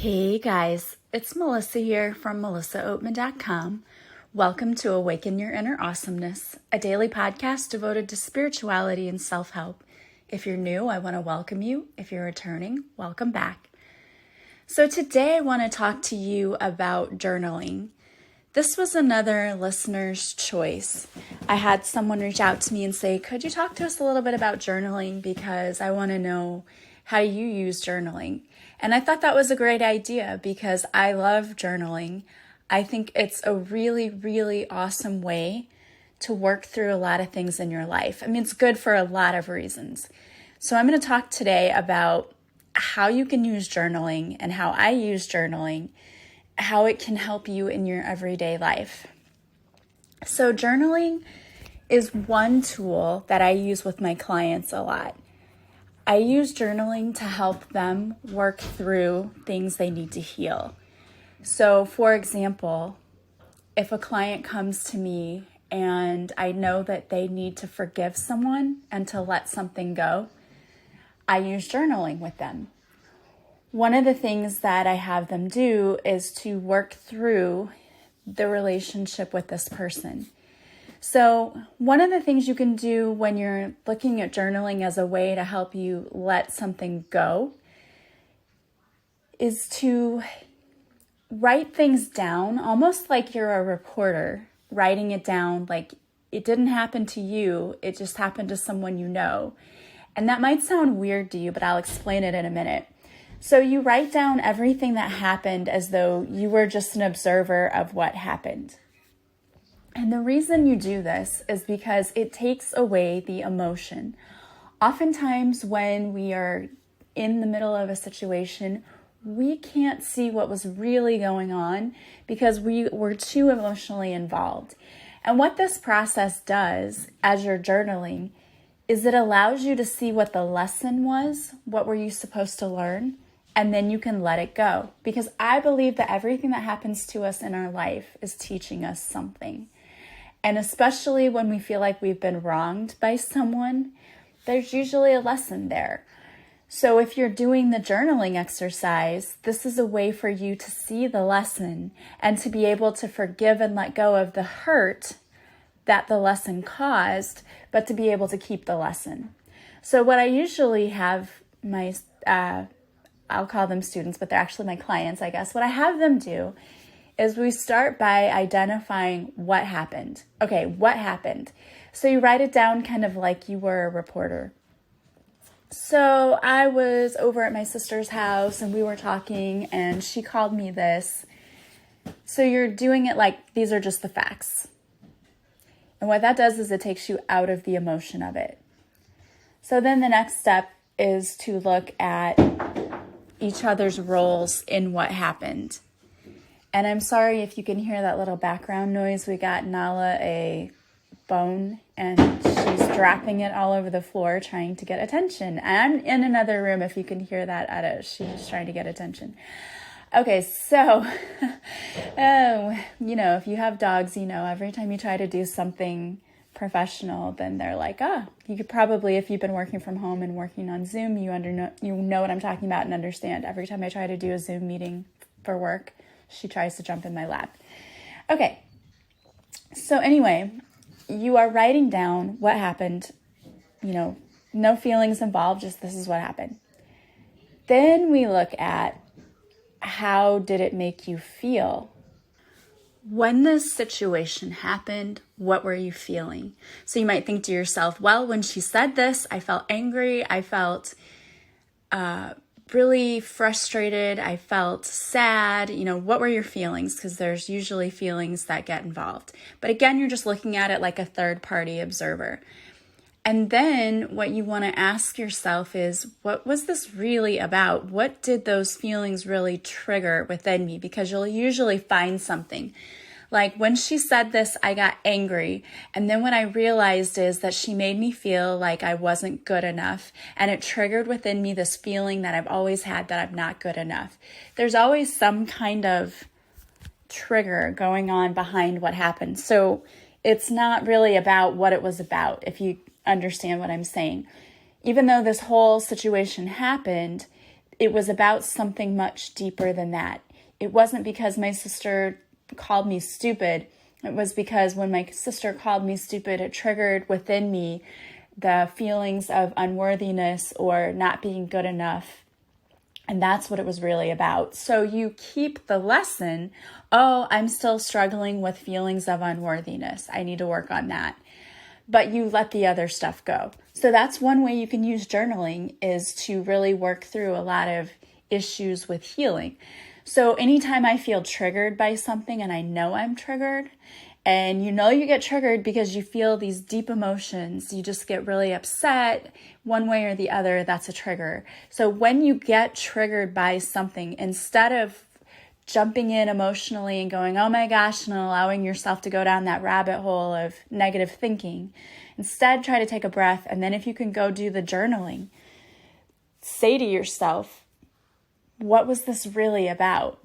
Hey guys, it's Melissa here from melissaoatman.com. Welcome to Awaken Your Inner Awesomeness, a daily podcast devoted to spirituality and self-help. If you're new, I want to welcome you. If you're returning, welcome back. So today I want to talk to you about journaling. This was another listener's choice. I had someone reach out to me and say, could you talk to us a little bit about journaling because I want to know how you use journaling. And I thought that was a great idea because I love journaling. I think it's a really, really awesome way to work through a lot of things in your life. I mean, it's good for a lot of reasons. So I'm going to talk today about how you can use journaling and how I use journaling, how it can help you in your everyday life. So journaling is one tool that I use with my clients a lot. I use journaling to help them work through things they need to heal. So, for example, if a client comes to me and I know that they need to forgive someone and to let something go, I use journaling with them. One of the things that I have them do is to work through the relationship with this person. So one of the things you can do when you're looking at journaling as a way to help you let something go is to write things down, almost like you're a reporter, writing it down like it didn't happen to you, it just happened to someone you know. And that might sound weird to you, but I'll explain it in a minute. So you write down everything that happened as though you were just an observer of what happened. And the reason you do this is because it takes away the emotion. Oftentimes when we are in the middle of a situation, we can't see what was really going on because we were too emotionally involved. And what this process does as you're journaling is it allows you to see what the lesson was, what were you supposed to learn, and then you can let it go. Because I believe that everything that happens to us in our life is teaching us something. And especially when we feel like we've been wronged by someone, there's usually a lesson there. So if you're doing the journaling exercise, this is a way for you to see the lesson and to be able to forgive and let go of the hurt that the lesson caused, but to be able to keep the lesson. So what I usually have my, I'll call them students, but they're actually my clients, I guess. What I have them do is we start by identifying what happened. Okay, what happened? So you write it down kind of like you were a reporter. So I was over at my sister's house and we were talking and she called me this. So you're doing it like these are just the facts. And what that does is it takes you out of the emotion of it. So then the next step is to look at each other's roles in what happened. And I'm sorry if you can hear that little background noise. We got Nala a bone and she's dropping it all over the floor trying to get attention. And I'm in another room if you can hear that. She's trying to get attention. Okay, so, if you have dogs, every time you try to do something professional, then they're like, you could probably, if you've been working from home and working on Zoom, you know what I'm talking about and understand. Every time I try to do a Zoom meeting for work, she tries to jump in my lap. Okay, so anyway, you are writing down what happened, no feelings involved, just this is what happened. Then we look at how did it make you feel? When this situation happened, what were you feeling? So you might think to yourself, well, when she said this, I felt angry, I felt really frustrated, I felt sad, what were your feelings? Because there's usually feelings that get involved. But again, you're just looking at it like a third-party observer. And then what you want to ask yourself is, what was this really about? What did those feelings really trigger within me? Because you'll usually find something. Like when she said this, I got angry. And then what I realized is that she made me feel like I wasn't good enough. And it triggered within me this feeling that I've always had that I'm not good enough. There's always some kind of trigger going on behind what happened. So it's not really about what it was about, if you understand what I'm saying. Even though this whole situation happened, it was about something much deeper than that. It wasn't because my sister called me stupid. It was because when my sister called me stupid, it triggered within me the feelings of unworthiness or not being good enough. And that's what it was really about. So you keep the lesson, oh, I'm still struggling with feelings of unworthiness. I need to work on that. But you let the other stuff go. So that's one way you can use journaling, is to really work through a lot of issues with healing. So anytime I feel triggered by something, and I know I'm triggered, and you get triggered because you feel these deep emotions, you just get really upset one way or the other, that's a trigger. So when you get triggered by something, instead of jumping in emotionally and going, oh my gosh, and allowing yourself to go down that rabbit hole of negative thinking, instead try to take a breath. And then if you can go do the journaling, say to yourself, what was this really about?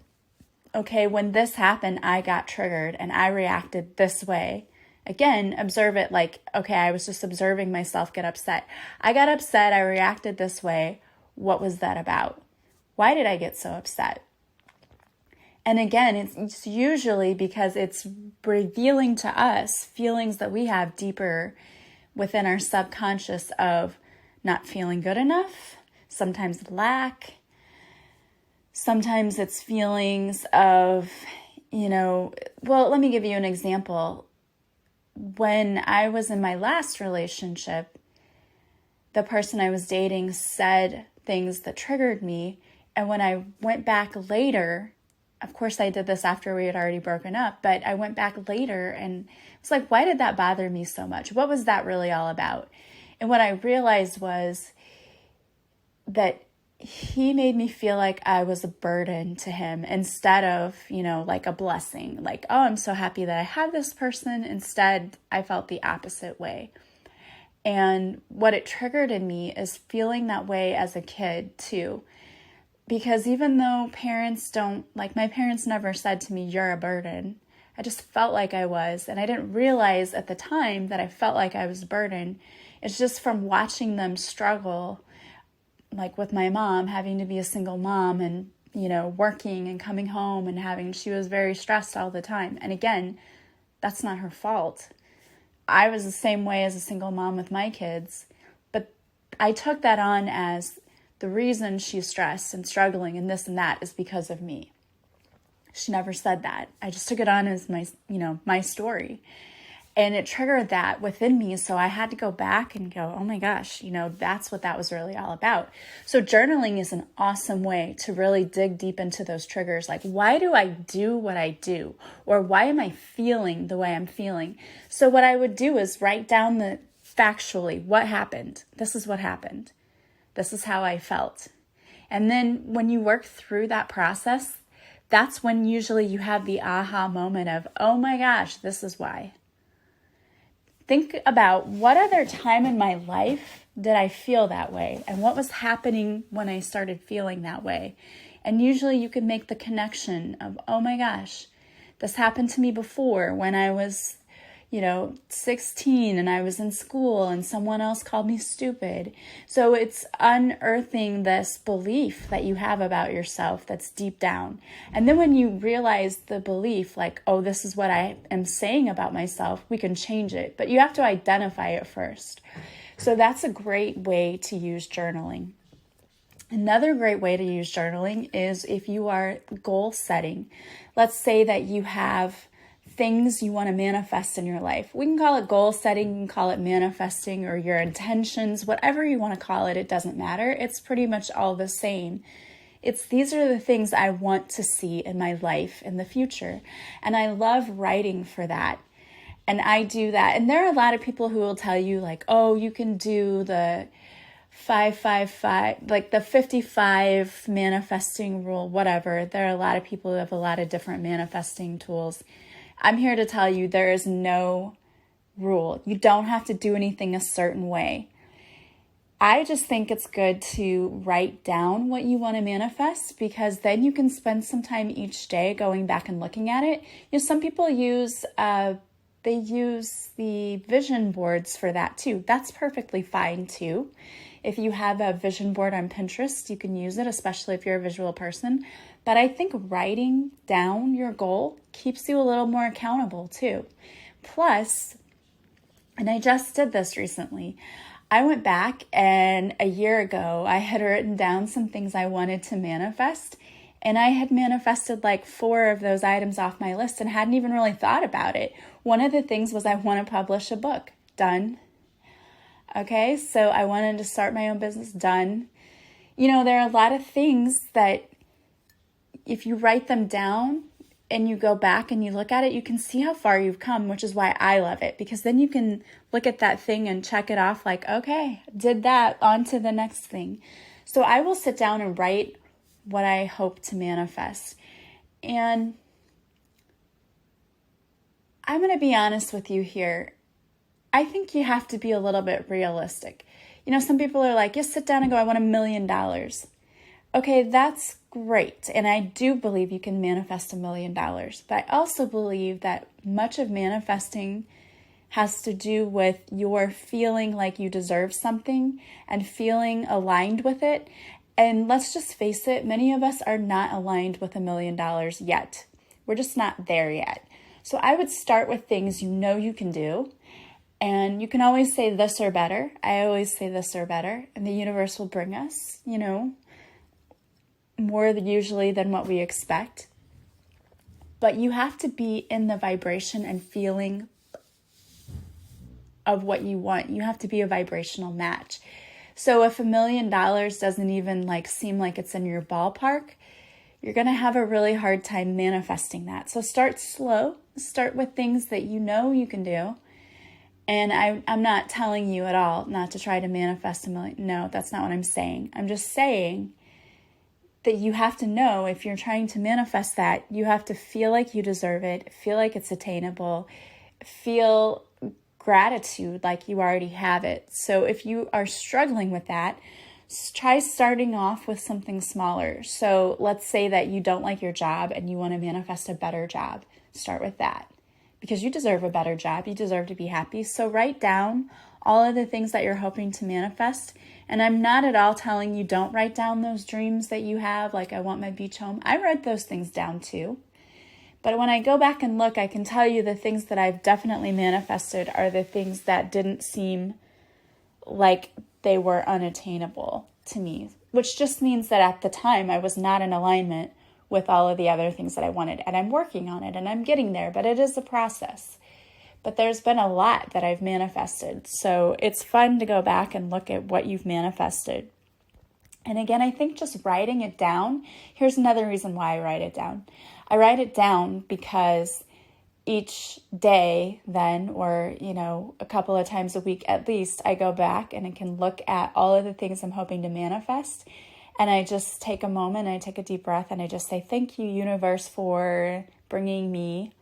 Okay, when this happened, I got triggered and I reacted this way. Again, observe it like, okay, I was just observing myself get upset. I got upset, I reacted this way. What was that about? Why did I get so upset? And again, it's usually because it's revealing to us feelings that we have deeper within our subconscious of not feeling good enough, sometimes lack. Sometimes it's feelings of, well, let me give you an example. When I was in my last relationship, the person I was dating said things that triggered me. And when I went back later, of course I did this after we had already broken up, but I went back later and it's like, why did that bother me so much? What was that really all about? And what I realized was that he made me feel like I was a burden to him instead of, like a blessing. Like, oh, I'm so happy that I have this person. Instead, I felt the opposite way. And what it triggered in me is feeling that way as a kid too. Because even though my parents never said to me, you're a burden. I just felt like I was. And I didn't realize at the time that I felt like I was a burden. It's just from watching them struggle, like with my mom, having to be a single mom and, working and coming home and she was very stressed all the time. And again, that's not her fault. I was the same way as a single mom with my kids, but I took that on as the reason she's stressed and struggling and this and that is because of me. She never said that. I just took it on as my story. And it triggered that within me. So I had to go back and go, oh my gosh, that's what that was really all about. So journaling is an awesome way to really dig deep into those triggers. Like, why do I do what I do? Or why am I feeling the way I'm feeling? So what I would do is write down factually what happened. This is what happened. This is how I felt. And then when you work through that process, that's when usually you have the aha moment of, oh my gosh, this is why. Think about what other time in my life did I feel that way and what was happening when I started feeling that way. And usually you can make the connection of, oh my gosh, this happened to me before when I was, 16 and I was in school and someone else called me stupid. So it's unearthing this belief that you have about yourself that's deep down. And then when you realize the belief, like, oh, this is what I am saying about myself, we can change it. But you have to identify it first. So that's a great way to use journaling. Another great way to use journaling is if you are goal setting. Let's say that you have things you want to manifest in your life. We can call it goal setting, you can call it manifesting or your intentions, whatever you want to call it, it doesn't matter. It's pretty much all the same. These are the things I want to see in my life in the future. And I love writing for that. And I do that. And there are a lot of people who will tell you like, oh, you can do the 555, like the 55 manifesting rule, whatever. There are a lot of people who have a lot of different manifesting tools. I'm here to tell you there is no rule. You don't have to do anything a certain way. I just think it's good to write down what you want to manifest because then you can spend some time each day going back and looking at it. Some people use the vision boards for that too. That's perfectly fine too. If you have a vision board on Pinterest, you can use it, especially if you're a visual person. But I think writing down your goal keeps you a little more accountable too. Plus, and I just did this recently, I went back and a year ago, I had written down some things I wanted to manifest. And I had manifested like 4 of those items off my list and hadn't even really thought about it. One of the things was I want to publish a book. Done. Okay, so I wanted to start my own business. Done. There are a lot of things that if you write them down and you go back and you look at it, you can see how far you've come, which is why I love it. Because then you can look at that thing and check it off like, okay, did that, on to the next thing. So I will sit down and write what I hope to manifest. And I'm going to be honest with you here. I think you have to be a little bit realistic. Some people are like, just sit down and go, I want $1 million. Okay, that's great. And I do believe you can manifest $1 million. But I also believe that much of manifesting has to do with your feeling like you deserve something and feeling aligned with it. And let's just face it, many of us are not aligned with $1 million yet. We're just not there yet. So I would start with things you can do. And you can always say this or better. I always say this or better. And the universe will bring us, more usually than what we expect. But you have to be in the vibration and feeling of what you want. You have to be a vibrational match. So if $1 million doesn't even seem like it's in your ballpark, you're going to have a really hard time manifesting that. So start slow. Start with things that you can do. And I'm not telling you at all not to try to manifest $1 million. No, that's not what I'm saying. I'm just saying that you have to know if you're trying to manifest that, you have to feel like you deserve it, feel like it's attainable, feel gratitude like you already have it. So if you are struggling with that, try starting off with something smaller. So let's say that you don't like your job and you want to manifest a better job. Start with that because you deserve a better job. You deserve to be happy. So write down all of the things that you're hoping to manifest. And I'm not at all telling you don't write down those dreams that you have, like I want my beach home. I write those things down too. But when I go back and look, I can tell you the things that I've definitely manifested are the things that didn't seem like they were unattainable to me, which just means that at the time I was not in alignment with all of the other things that I wanted. And I'm working on it and I'm getting there, but it is a process. But there's been a lot that I've manifested. So it's fun to go back and look at what you've manifested. And again, I think just writing it down, here's another reason why I write it down. I write it down because each day then, or, a couple of times a week at least, I go back and I can look at all of the things I'm hoping to manifest. And I just take a moment, I take a deep breath, and I just say, thank you, universe, for bringing me.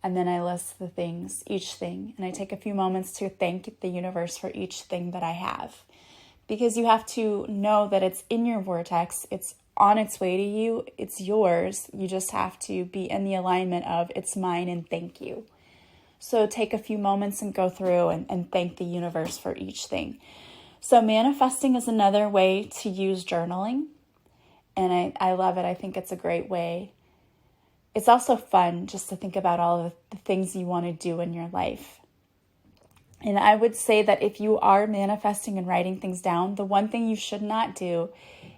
And then I list the things, each thing. And I take a few moments to thank the universe for each thing that I have. Because you have to know that it's in your vortex, it's on its way to you, it's yours. You just have to be in the alignment of it's mine and thank you. So take a few moments and go through and thank the universe for each thing. So manifesting is another way to use journaling. And I love it. I think it's a great way. It's also fun just to think about all of the things you want to do in your life. And I would say that if you are manifesting and writing things down, the one thing you should not do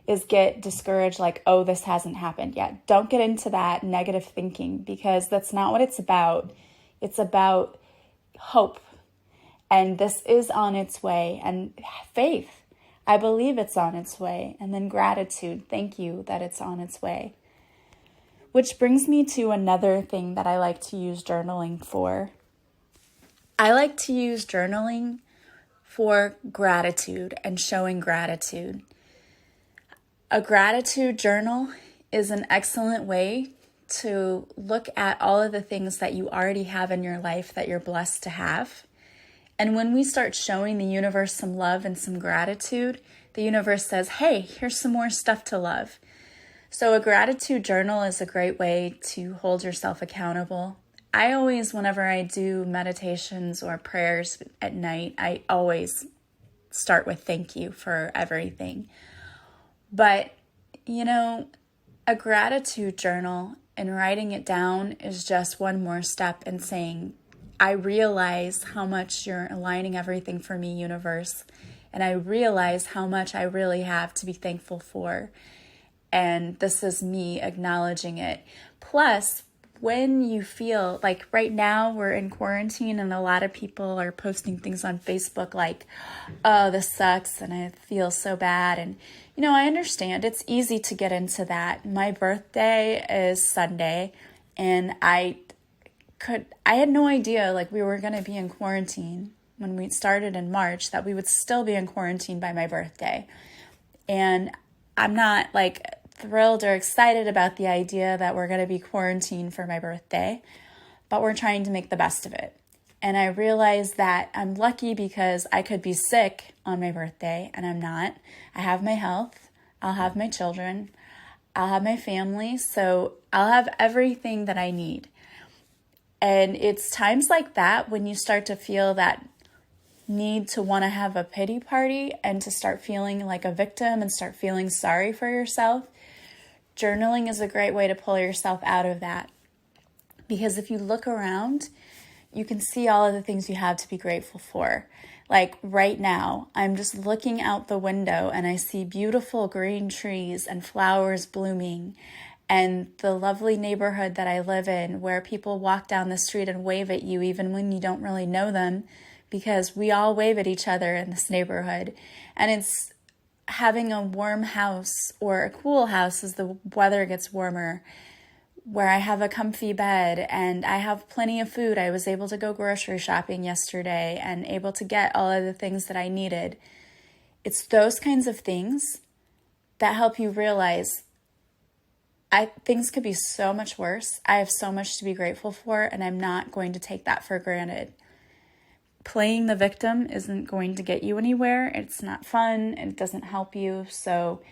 is get discouraged like, oh, this hasn't happened yet. Don't get into that negative thinking because that's not what it's about. It's about hope. And this is on its way. And faith. I believe it's on its way. And then gratitude. Thank you that it's on its way. Which brings me to another thing that I like to use journaling for. I like to use journaling for gratitude and showing gratitude. A gratitude journal is an excellent way to look at all of the things that you already have in your life that you're blessed to have. And when we start showing the universe some love and some gratitude, the universe says, hey, here's some more stuff to love. So a gratitude journal is a great way to hold yourself accountable. I always, whenever I do meditations or prayers at night, I always start with thank you for everything. But, a gratitude journal and writing it down is just one more step in saying, I realize how much you're aligning everything for me, universe. And I realize how much I really have to be thankful for. And this is me acknowledging it. Plus, when you feel like right now we're in quarantine and a lot of people are posting things on Facebook like, oh, this sucks and I feel so bad. And, I understand it's easy to get into that. My birthday is Sunday and I had no idea like we were going to be in quarantine when we started in March, that we would still be in quarantine by my birthday. And I'm not like thrilled or excited about the idea that we're going to be quarantined for my birthday, but we're trying to make the best of it. And I realized that I'm lucky because I could be sick on my birthday and I'm not. I have my health, I'll have my children, I'll have my family, so I'll have everything that I need. And it's times like that when you start to feel that need to want to have a pity party and to start feeling like a victim and start feeling sorry for yourself. Journaling is a great way to pull yourself out of that. Because if you look around, you can see all of the things you have to be grateful for. Like right now, I'm just looking out the window and I see beautiful green trees and flowers blooming and the lovely neighborhood that I live in where people walk down the street and wave at you even when you don't really know them, because we all wave at each other in this neighborhood. And it's having a warm house or a cool house as the weather gets warmer, where I have a comfy bed and I have plenty of food. I was able to go grocery shopping yesterday and able to get all of the things that I needed. It's those kinds of things that help you realize things could be so much worse. I have so much to be grateful for, and I'm not going to take that for granted. Playing the victim isn't going to get you anywhere. It's not fun and it doesn't help you. So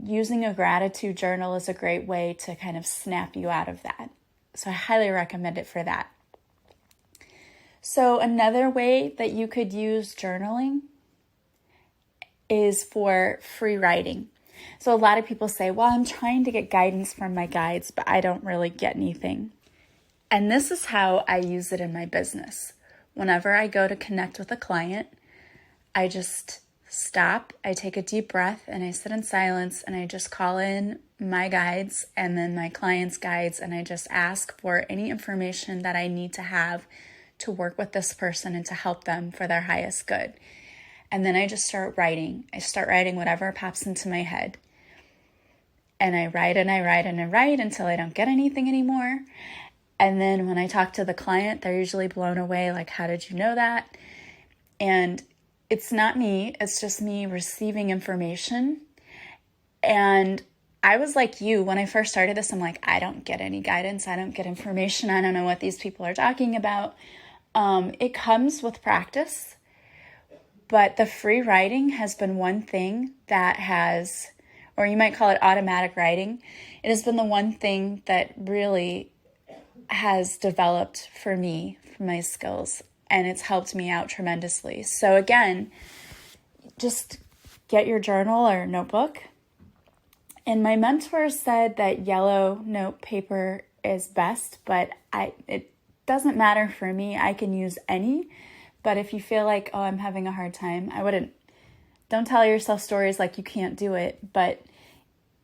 using a gratitude journal is a great way to kind of snap you out of that. So I highly recommend it for that. So another way that you could use journaling is for free writing. So a lot of people say, well, I'm trying to get guidance from my guides, but I don't really get anything. And this is how I use it in my business. Whenever I go to connect with a client, I just stop, I take a deep breath, and I sit in silence, and I just call in my guides and then my client's guides, and I just ask for any information that I need to have to work with this person and to help them for their highest good. And then I just start writing. I start writing whatever pops into my head. And I write and I write and I write until I don't get anything anymore. And then when I talk to the client, they're usually blown away, like, how did you know that? And it's not me, it's just me receiving information. And I was like you, when I first started this, I'm like, I don't get any guidance, I don't get information, I don't know what these people are talking about. It comes with practice, but the free writing has been one thing that has, or you might call it automatic writing, it has been the one thing that really has developed for me, for my skills, and it's helped me out tremendously. So again, just get your journal or notebook. And my mentor said that yellow note paper is best, but it doesn't matter for me. I can use any, but if you feel like, oh, I'm having a hard time, don't tell yourself stories like you can't do it, but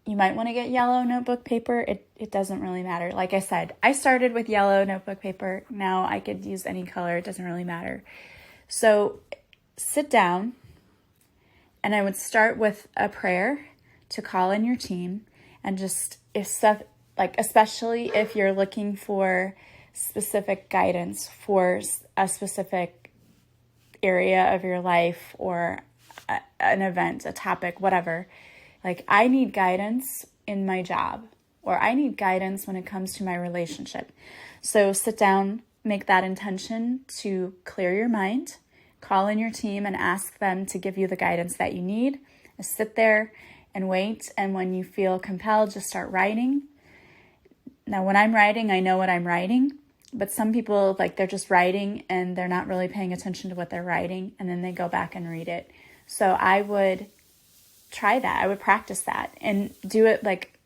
you might want to get yellow notebook paper. It doesn't really matter. Like I said, I started with yellow notebook paper. Now I could use any color. It doesn't really matter. So sit down, and I would start with a prayer to call in your team, and just if stuff, like especially if you're looking for specific guidance for a specific area of your life or an event, a topic, whatever. Like, I need guidance in my job, or I need guidance when it comes to my relationship. So sit down, make that intention to clear your mind, call in your team and ask them to give you the guidance that you need. Sit there and wait. And when you feel compelled, just start writing. Now, when I'm writing, I know what I'm writing, but some people, like, they're just writing and they're not really paying attention to what they're writing, and then they go back and read it. So I would try that. I would practice that and do it like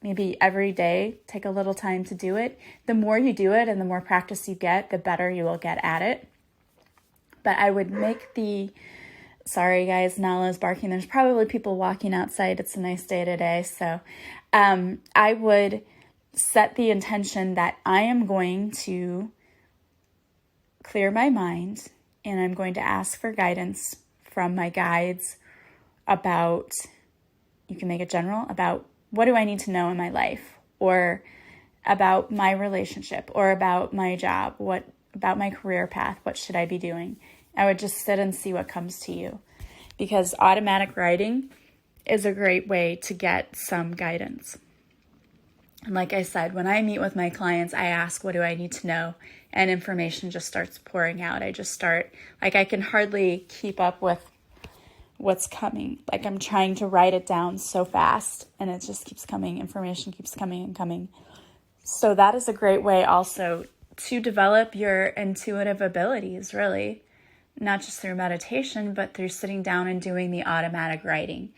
maybe every day. Take a little time to do it. The more you do it and the more practice you get, the better you will get at it. But I would make sorry guys, Nala's barking. There's probably people walking outside. It's a nice day today. So I would set the intention that I am going to clear my mind and I'm going to ask for guidance from my guides about, you can make it general, about what do I need to know in my life, or about my relationship, or about my job, what about my career path, what should I be doing? I would just sit and see what comes to you, because automatic writing is a great way to get some guidance. And like I said, when I meet with my clients, I ask, what do I need to know? And information just starts pouring out. I just start, like I can hardly keep up with what's coming. Like I'm trying to write it down so fast and it just keeps coming. Information keeps coming and coming. So that is a great way also to develop your intuitive abilities, really. Not just through meditation, but through sitting down and doing the automatic writing.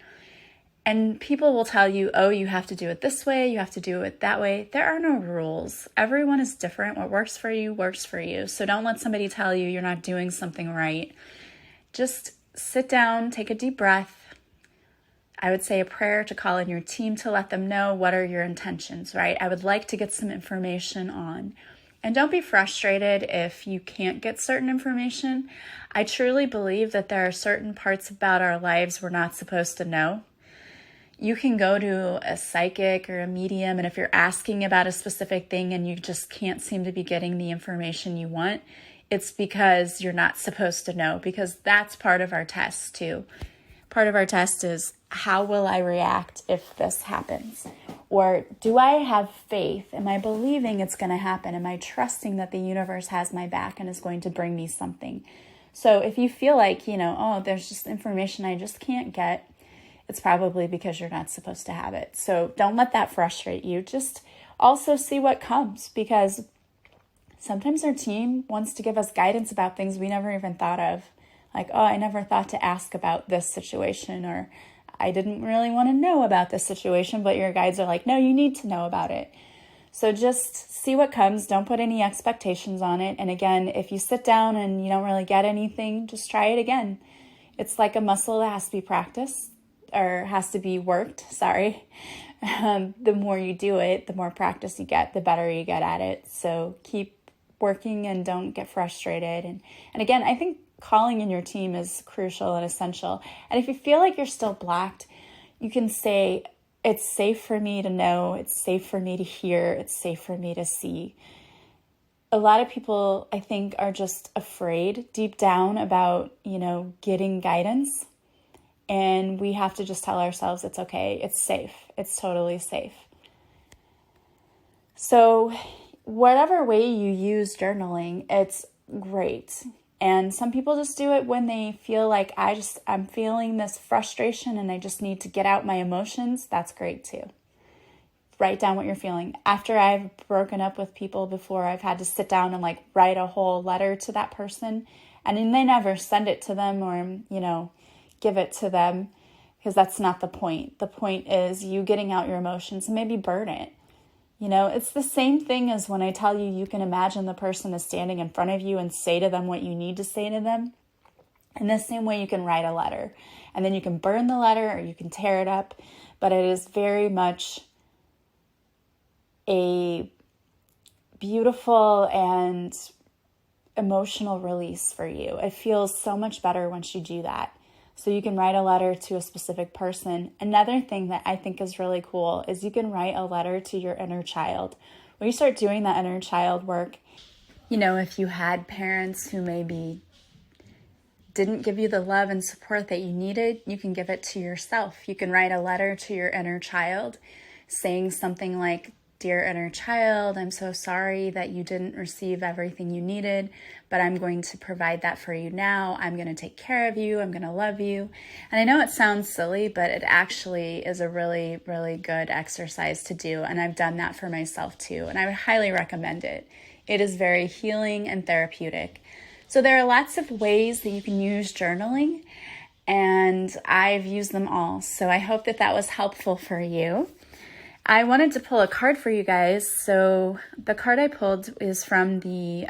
And people will tell you, oh, you have to do it this way, you have to do it that way. There are no rules. Everyone is different. What works for you works for you. So don't let somebody tell you you're not doing something right. Just sit down, take a deep breath. I would say a prayer to call in your team to let them know what are your intentions, right? I would like to get some information on. And don't be frustrated if you can't get certain information. I truly believe that there are certain parts about our lives we're not supposed to know. You can go to a psychic or a medium, and if you're asking about a specific thing and you just can't seem to be getting the information you want, it's because you're not supposed to know, because that's part of our test too. Part of our test is, how will I react if this happens? Or do I have faith? Am I believing it's going to happen? Am I trusting that the universe has my back and is going to bring me something? So if you feel like, oh, there's just information I just can't get, it's probably because you're not supposed to have it. So don't let that frustrate you. Just also see what comes, because sometimes our team wants to give us guidance about things we never even thought of. Like, oh, I never thought to ask about this situation, or I didn't really want to know about this situation, but your guides are like, no, you need to know about it. So just see what comes. Don't put any expectations on it. And again, if you sit down and you don't really get anything, just try it again. It's like a muscle that has to be practiced, or has to be worked, sorry. The more you do it, the more practice you get, the better you get at it. So keep working and don't get frustrated. And again, I think calling in your team is crucial and essential. And if you feel like you're still blocked, you can say, it's safe for me to know, it's safe for me to hear, it's safe for me to see. A lot of people, I think, are just afraid deep down about, getting guidance. And we have to just tell ourselves it's okay, it's safe, it's totally safe. So whatever way you use journaling, it's great. And some people just do it when they feel like I'm feeling this frustration and I just need to get out my emotions. That's great too. Write down what you're feeling. After I've broken up with people before, I've had to sit down and write a whole letter to that person. And then they never send it to them or, give it to them, because that's not the point. The point is you getting out your emotions and maybe burn it. It's the same thing as when I tell you, you can imagine the person is standing in front of you and say to them what you need to say to them. In the same way, you can write a letter, and then you can burn the letter or you can tear it up. But it is very much a beautiful and emotional release for you. It feels so much better once you do that. So you can write a letter to a specific person. Another thing that I think is really cool is you can write a letter to your inner child. When you start doing that inner child work, if you had parents who maybe didn't give you the love and support that you needed, you can give it to yourself. You can write a letter to your inner child saying something like, "Dear inner child, I'm so sorry that you didn't receive everything you needed, but I'm going to provide that for you now. I'm going to take care of you. I'm going to love you." And I know it sounds silly, but it actually is a really, really good exercise to do. And I've done that for myself too. And I would highly recommend it. It is very healing and therapeutic. So there are lots of ways that you can use journaling. and I've used them all. So I hope that that was helpful for you. I wanted to pull a card for you guys. So the card I pulled is from the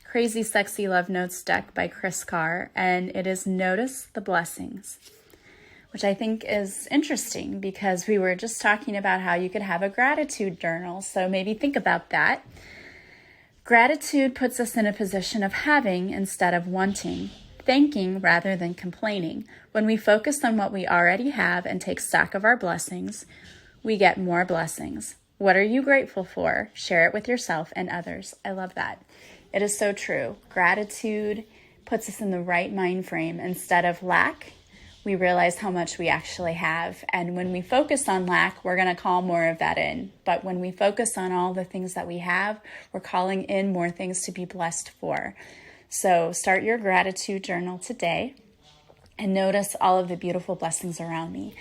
Crazy Sexy Love Notes deck by Chris Carr, and it is Notice the Blessings, which I think is interesting because we were just talking about how you could have a gratitude journal. So maybe think about that. Gratitude puts us in a position of having instead of wanting, thanking rather than complaining. When we focus on what we already have and take stock of our blessings, we get more blessings. What are you grateful for? Share it with yourself and others. I love that. It is so true. Gratitude puts us in the right mind frame. Instead of lack, we realize how much we actually have. And when we focus on lack, we're going to call more of that in. But when we focus on all the things that we have, we're calling in more things to be blessed for. So start your gratitude journal today and notice all of the beautiful blessings around me.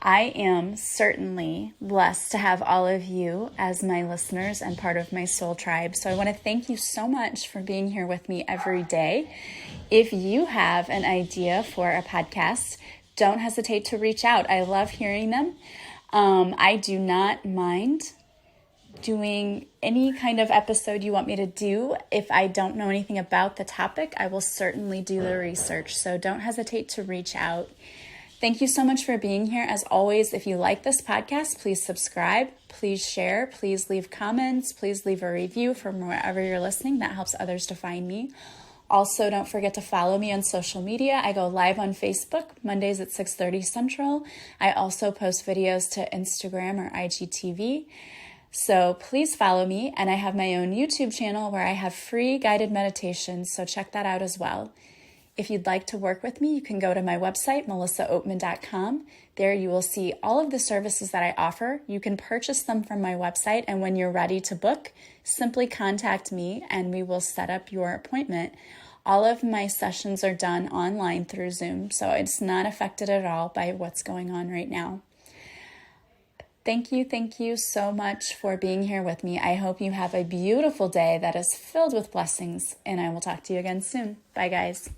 I am certainly blessed to have all of you as my listeners and part of my soul tribe. So I want to thank you so much for being here with me every day. If you have an idea for a podcast, don't hesitate to reach out. I love hearing them. I do not mind doing any kind of episode you want me to do. If I don't know anything about the topic, I will certainly do the research. So don't hesitate to reach out. Thank you so much for being here. As always, if you like this podcast, please subscribe, please share, please leave comments, please leave a review from wherever you're listening. That helps others to find me. Also, don't forget to follow me on social media. I go live on Facebook Mondays at 6:30 Central. I also post videos to Instagram or IGTV. So please follow me. And I have my own YouTube channel where I have free guided meditations. So check that out as well. If you'd like to work with me, you can go to my website, melissaoatman.com. There you will see all of the services that I offer. You can purchase them from my website, and when you're ready to book, simply contact me and we will set up your appointment. All of my sessions are done online through Zoom, so it's not affected at all by what's going on right now. Thank you so much for being here with me. I hope you have a beautiful day that is filled with blessings, and I will talk to you again soon. Bye, guys.